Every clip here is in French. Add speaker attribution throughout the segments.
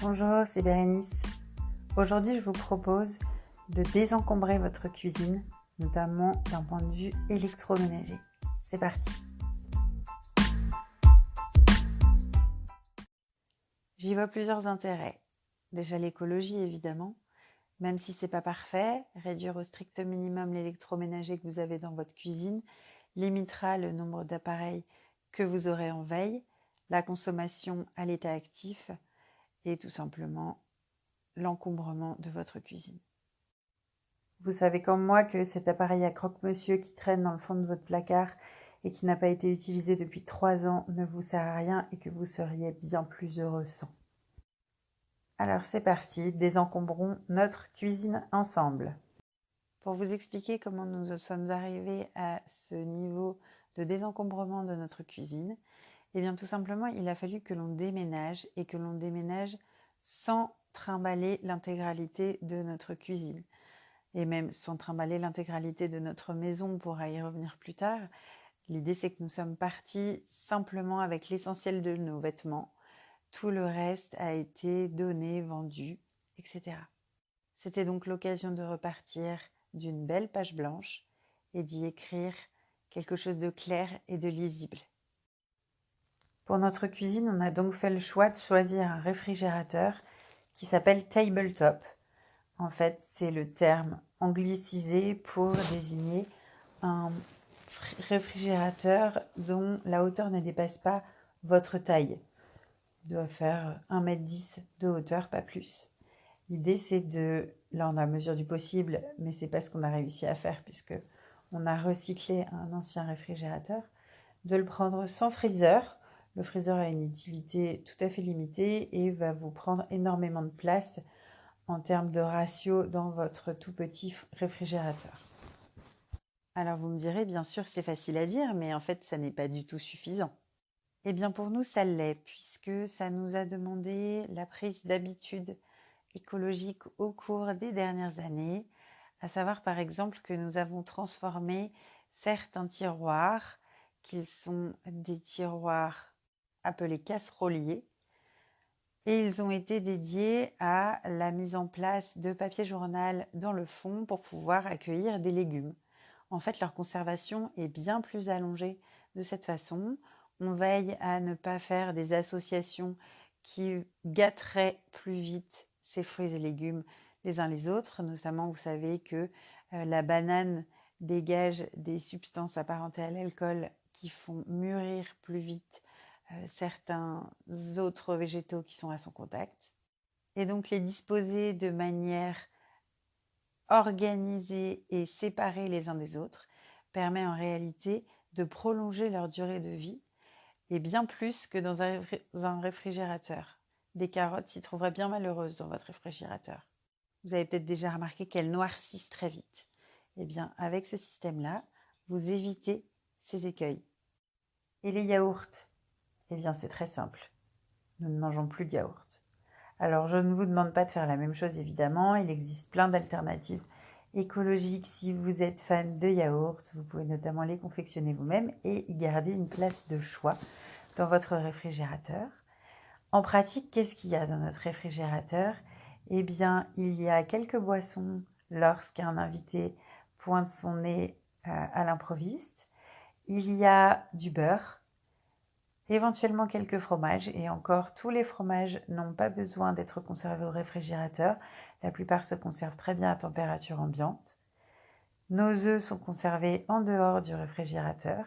Speaker 1: Bonjour, c'est Bérénice. Aujourd'hui, je vous propose de désencombrer votre cuisine, notamment d'un point de vue électroménager. C'est parti. J'y vois plusieurs intérêts. Déjà l'écologie, évidemment. Même si c'est pas parfait, réduire au strict minimum l'électroménager que vous avez dans votre cuisine limitera le nombre d'appareils que vous aurez en veille, la consommation à l'état actif et tout simplement l'encombrement de votre cuisine. Vous savez comme moi que cet appareil à croque-monsieur qui traîne dans le fond de votre placard et qui n'a pas été utilisé depuis 3 ans ne vous sert à rien et que vous seriez bien plus heureux sans. Alors c'est parti, désencombrons notre cuisine ensemble. Pour vous expliquer comment nous sommes arrivés à ce niveau de désencombrement de notre cuisine, eh bien tout simplement il a fallu que l'on déménage et que l'on déménage sans trimballer l'intégralité de notre cuisine. Et même sans trimballer l'intégralité de notre maison, on pourra y revenir plus tard. L'idée, c'est que nous sommes partis simplement avec l'essentiel de nos vêtements. Tout le reste a été donné, vendu, etc. C'était donc l'occasion de repartir d'une belle page blanche et d'y écrire quelque chose de clair et de lisible. Pour notre cuisine, on a donc fait le choix de choisir un réfrigérateur qui s'appelle Tabletop. En fait, c'est le terme anglicisé pour désigner un réfrigérateur dont la hauteur ne dépasse pas votre taille. Il doit faire 1,10 m de hauteur, pas plus. L'idée, c'est là on a mesure du possible, mais c'est pas ce qu'on a réussi à faire puisque on a recyclé un ancien réfrigérateur, de le prendre sans freezer. Le freezer a une utilité tout à fait limitée et va vous prendre énormément de place en termes de ratio dans votre tout petit réfrigérateur. Alors vous me direz, bien sûr, c'est facile à dire, mais en fait, ça n'est pas du tout suffisant. Eh bien pour nous, ça l'est, puisque ça nous a demandé la prise d'habitude écologique au cours des dernières années, à savoir par exemple que nous avons transformé certains tiroirs, qui sont des tiroirs appelés casseroliers, et ils ont été dédiés à la mise en place de papier journal dans le fond pour pouvoir accueillir des légumes. En fait, leur conservation est bien plus allongée de cette façon. On veille à ne pas faire des associations qui gâteraient plus vite ces fruits et légumes les uns les autres. Notamment, vous savez que la banane dégage des substances apparentées à l'alcool qui font mûrir plus vite certains autres végétaux qui sont à son contact. Et donc les disposer de manière organisée et séparée les uns des autres permet en réalité de prolonger leur durée de vie et bien plus que dans un réfrigérateur. Des carottes s'y trouveraient bien malheureuses dans votre réfrigérateur. Vous avez peut-être déjà remarqué qu'elles noircissent très vite. Eh bien, avec ce système-là, vous évitez ces écueils. Et les yaourts? Eh bien, c'est très simple. Nous ne mangeons plus de yaourt. Alors, je ne vous demande pas de faire la même chose, évidemment. Il existe plein d'alternatives écologiques. Si vous êtes fan de yaourt, vous pouvez notamment les confectionner vous-même et y garder une place de choix dans votre réfrigérateur. En pratique, qu'est-ce qu'il y a dans notre réfrigérateur? Eh bien, il y a quelques boissons lorsqu'un invité pointe son nez à l'improviste. Il y a du beurre, éventuellement quelques fromages, et encore, tous les fromages n'ont pas besoin d'être conservés au réfrigérateur. La plupart se conservent très bien à température ambiante. Nos œufs sont conservés en dehors du réfrigérateur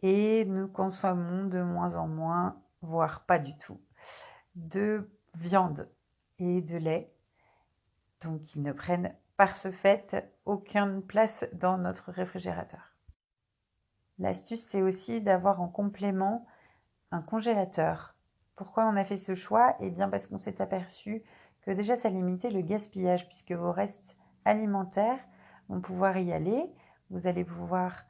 Speaker 1: et nous consommons de moins en moins, voire pas du tout, de viande et de lait. Donc ils ne prennent par ce fait aucune place dans notre réfrigérateur. L'astuce, c'est aussi d'avoir en complément un congélateur. Pourquoi on a fait ce choix? Eh bien parce qu'on s'est aperçu que déjà ça limitait le gaspillage puisque vos restes alimentaires vont pouvoir y aller. Vous allez pouvoir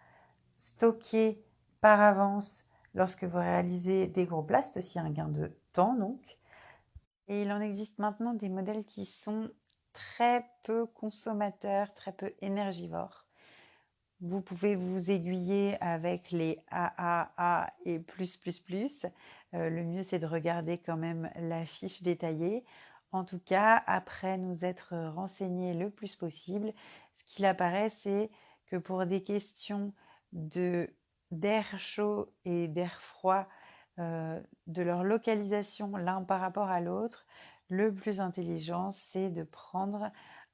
Speaker 1: stocker par avance lorsque vous réalisez des gros plats, c'est aussi un gain de temps donc. Et il en existe maintenant des modèles qui sont très peu consommateurs, très peu énergivores. Vous pouvez vous aiguiller avec les AAA et plus. Le mieux, c'est de regarder quand même la fiche détaillée. En tout cas, après nous être renseignés le plus possible, ce qu'il apparaît, c'est que pour des questions d'air chaud et d'air froid, de leur localisation l'un par rapport à l'autre, le plus intelligent, c'est de prendre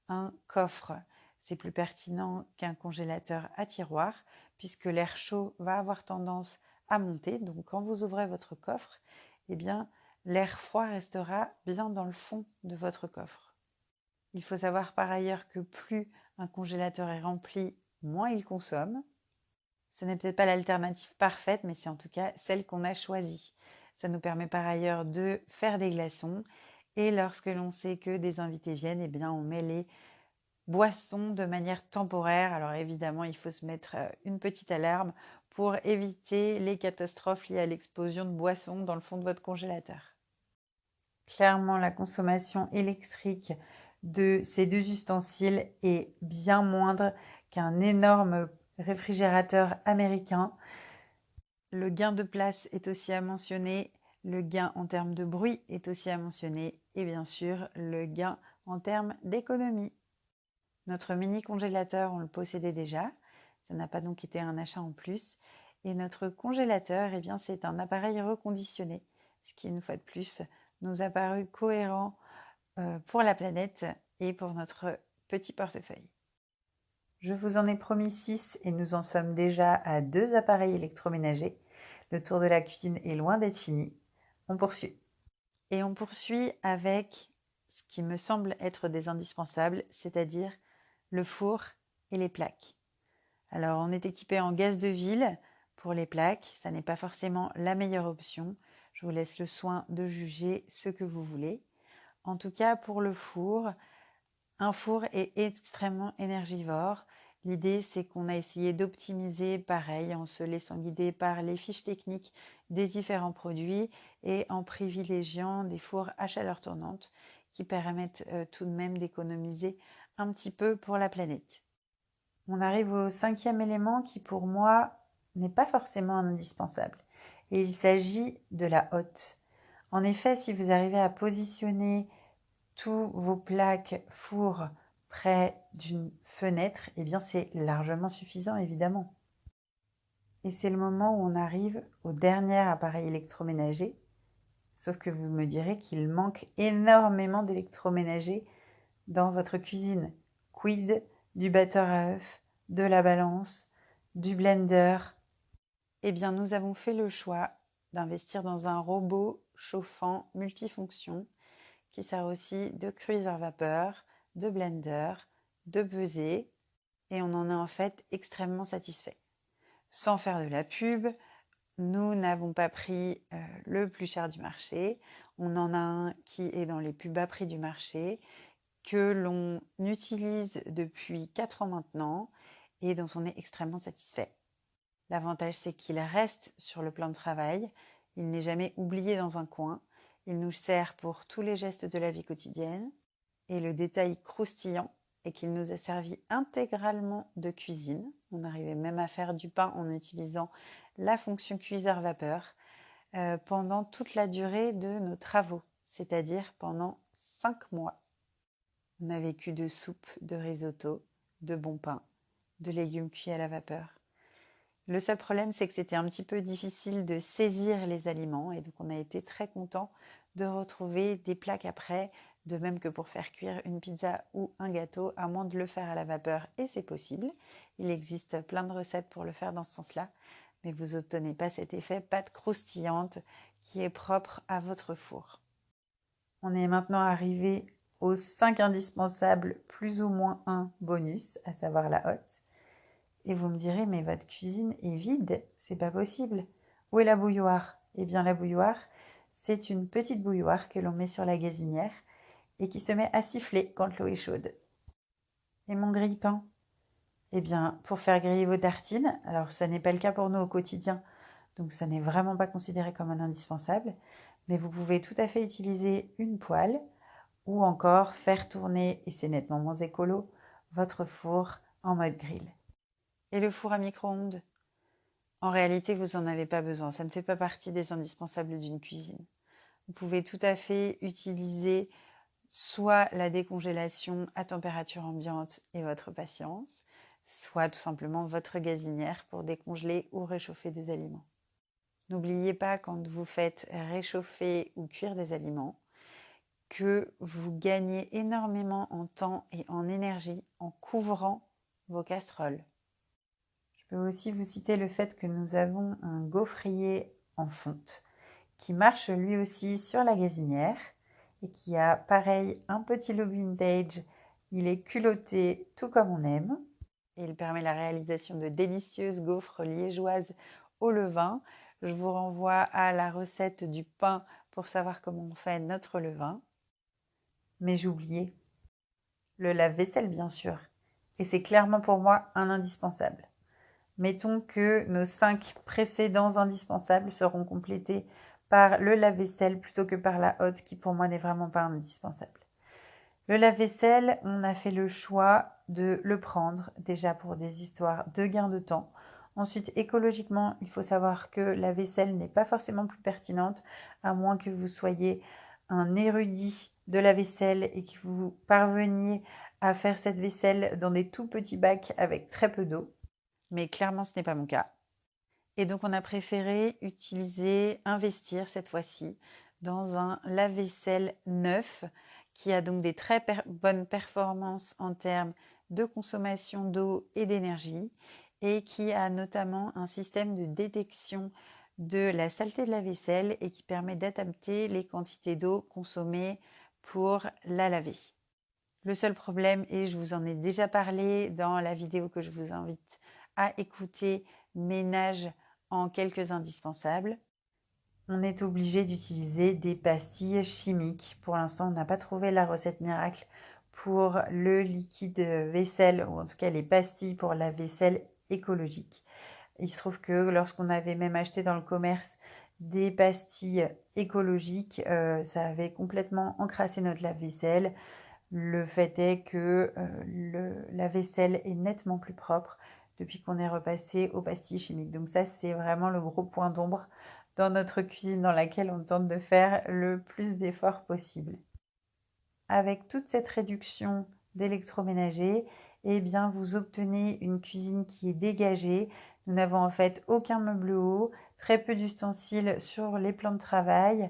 Speaker 1: un coffre. C'est plus pertinent qu'un congélateur à tiroir, puisque l'air chaud va avoir tendance à monter. Donc quand vous ouvrez votre coffre, eh bien, l'air froid restera bien dans le fond de votre coffre. Il faut savoir par ailleurs que plus un congélateur est rempli, moins il consomme. Ce n'est peut-être pas l'alternative parfaite, mais c'est en tout cas celle qu'on a choisie. Ça nous permet par ailleurs de faire des glaçons. Et lorsque l'on sait que des invités viennent, eh bien, on met les boissons de manière temporaire. Alors évidemment, il faut se mettre une petite alarme pour éviter les catastrophes liées à l'explosion de boissons dans le fond de votre congélateur. Clairement, la consommation électrique de ces deux ustensiles est bien moindre qu'un énorme réfrigérateur américain. Le gain de place est aussi à mentionner, le gain en termes de bruit est aussi à mentionner et bien sûr le gain en termes d'économie. Notre mini congélateur, on le possédait déjà, ça n'a pas donc été un achat en plus. Et notre congélateur, eh bien, c'est un appareil reconditionné, ce qui, une fois de plus, nous a paru cohérent pour la planète et pour notre petit portefeuille. Je vous en ai promis 6 et nous en sommes déjà à 2 appareils électroménagers. Le tour de la cuisine est loin d'être fini. On poursuit. Et on poursuit avec ce qui me semble être des indispensables, c'est-à-dire le four et les plaques. Alors, on est équipé en gaz de ville pour les plaques. Ça n'est pas forcément la meilleure option. Je vous laisse le soin de juger ce que vous voulez. En tout cas, pour le four, un four est extrêmement énergivore. L'idée, c'est qu'on a essayé d'optimiser pareil en se laissant guider par les fiches techniques des différents produits et en privilégiant des fours à chaleur tournante qui permettent tout de même d'économiser un petit peu pour la planète. On arrive au 5e élément qui pour moi n'est pas forcément un indispensable et il s'agit de la hotte. En effet, si vous arrivez à positionner tous vos plaques four près d'une fenêtre, eh bien c'est largement suffisant évidemment. Et c'est le moment où on arrive au dernier appareil électroménager, sauf que vous me direz qu'il manque énormément d'électroménager dans votre cuisine. Quid du batteur à œufs, de la balance, du blender? Eh bien, nous avons fait le choix d'investir dans un robot chauffant multifonction qui sert aussi de cuiseur vapeur, de blender, de pesée, et on en est en fait extrêmement satisfait. Sans faire de la pub, nous n'avons pas pris le plus cher du marché. On en a un qui est dans les plus bas prix du marché, que l'on utilise depuis 4 ans maintenant et dont on est extrêmement satisfait. L'avantage, c'est qu'il reste sur le plan de travail, il n'est jamais oublié dans un coin, il nous sert pour tous les gestes de la vie quotidienne et le détail croustillant est qu'il nous a servi intégralement de cuisine. On arrivait même à faire du pain en utilisant la fonction cuiseur vapeur pendant toute la durée de nos travaux, c'est-à-dire pendant 5 mois. On a vécu de soupe, de risotto, de bon pain, de légumes cuits à la vapeur. Le seul problème, c'est que c'était un petit peu difficile de saisir les aliments et donc on a été très content de retrouver des plaques après, de même que pour faire cuire une pizza ou un gâteau, à moins de le faire à la vapeur, et c'est possible. Il existe plein de recettes pour le faire dans ce sens-là, mais vous n'obtenez pas cet effet pâte croustillante qui est propre à votre four. On est maintenant arrivé aux 5 indispensables, plus ou moins un bonus, à savoir la hotte. Et vous me direz, mais votre cuisine est vide, c'est pas possible. Où est la bouilloire? Eh bien, la bouilloire, c'est une petite bouilloire que l'on met sur la gazinière et qui se met à siffler quand l'eau est chaude. Et mon grille-pain? Eh bien, pour faire griller vos tartines, alors ce n'est pas le cas pour nous au quotidien, donc ça n'est vraiment pas considéré comme un indispensable, mais vous pouvez tout à fait utiliser une poêle ou encore faire tourner, et c'est nettement moins écolo, votre four en mode grill. Et le four à micro-ondes? En réalité, vous n'en avez pas besoin. Ça ne fait pas partie des indispensables d'une cuisine. Vous pouvez tout à fait utiliser soit la décongélation à température ambiante et votre patience, soit tout simplement votre gazinière pour décongeler ou réchauffer des aliments. N'oubliez pas, quand vous faites réchauffer ou cuire des aliments, que vous gagnez énormément en temps et en énergie en couvrant vos casseroles. Je peux aussi vous citer le fait que nous avons un gaufrier en fonte qui marche lui aussi sur la gazinière et qui a pareil un petit look vintage. Il est culotté tout comme on aime. Et il permet la réalisation de délicieuses gaufres liégeoises au levain. Je vous renvoie à la recette du pain pour savoir comment on fait notre levain. Mais j'oubliais le lave-vaisselle, bien sûr. Et c'est clairement pour moi un indispensable. Mettons que nos 5 précédents indispensables seront complétés par le lave-vaisselle plutôt que par la hotte, qui pour moi n'est vraiment pas indispensable. Le lave-vaisselle, on a fait le choix de le prendre déjà pour des histoires de gain de temps. Ensuite, écologiquement, il faut savoir que la vaisselle n'est pas forcément plus pertinente, à moins que vous soyez un érudit de la vaisselle et que vous parveniez à faire cette vaisselle dans des tout petits bacs avec très peu d'eau. Mais clairement, ce n'est pas mon cas. Et donc, on a préféré investir cette fois-ci dans un lave-vaisselle neuf qui a donc des très bonnes performances en termes de consommation d'eau et d'énergie et qui a notamment un système de détection de la saleté de la vaisselle et qui permet d'adapter les quantités d'eau consommées pour la laver. Le seul problème, et je vous en ai déjà parlé dans la vidéo que je vous invite à écouter, ménage en quelques indispensables, on est obligé d'utiliser des pastilles chimiques. Pour l'instant, on n'a pas trouvé la recette miracle pour le liquide vaisselle, ou en tout cas les pastilles pour la vaisselle écologique. Il se trouve que lorsqu'on avait même acheté dans le commerce des pastilles écologiques, ça avait complètement encrassé notre lave-vaisselle. Le fait est que la vaisselle est nettement plus propre depuis qu'on est repassé aux pastilles chimiques. Donc ça, c'est vraiment le gros point d'ombre dans notre cuisine dans laquelle on tente de faire le plus d'efforts possible. Avec toute cette réduction d'électroménager, eh bien, vous obtenez une cuisine qui est dégagée. Nous n'avons en fait aucun meuble haut, très peu d'ustensiles sur les plans de travail.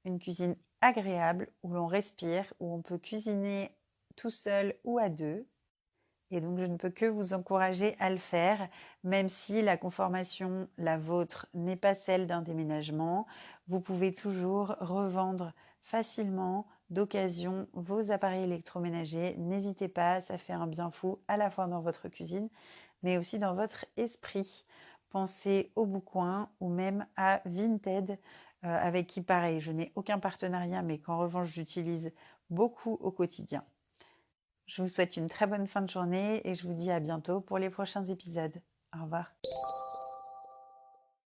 Speaker 1: Une cuisine agréable où l'on respire, où on peut cuisiner tout seul ou à deux. Et donc, je ne peux que vous encourager à le faire, même si la conformation, la vôtre, n'est pas celle d'un déménagement. Vous pouvez toujours revendre facilement, d'occasion, vos appareils électroménagers. N'hésitez pas, ça fait un bien fou à la fois dans votre cuisine, mais aussi dans votre esprit. Pensez au Bookouin ou même à Vinted, avec qui, pareil, je n'ai aucun partenariat, mais qu'en revanche, j'utilise beaucoup au quotidien. Je vous souhaite une très bonne fin de journée et je vous dis à bientôt pour les prochains épisodes. Au revoir.